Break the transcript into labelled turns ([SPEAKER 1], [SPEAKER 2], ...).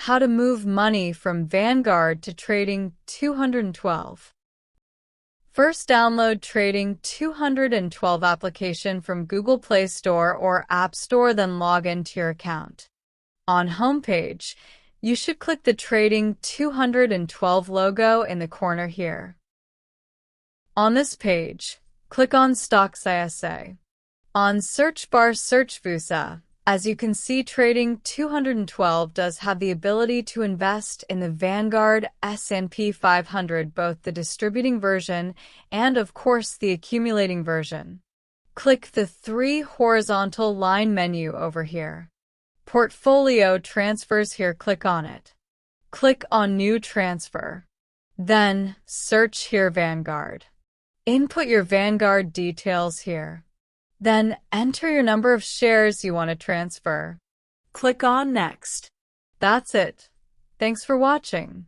[SPEAKER 1] How to move money from Vanguard to Trading 212. First, download Trading 212 application from Google Play Store or App Store, then log into your account. On homepage, you should click the Trading 212 logo in the corner here. On this page, click on Stocks ISA. On search bar, search VUSA. As you can see, Trading 212 does have the ability to invest in the Vanguard S&P 500, both the distributing version and, of course, the accumulating version. Click the three horizontal line menu over here. Portfolio transfers here, click on it. Click on New Transfer. Then, search here Vanguard. Input your Vanguard details here. Then, enter your number of shares you want to transfer. Click on Next. That's it. Thanks for watching.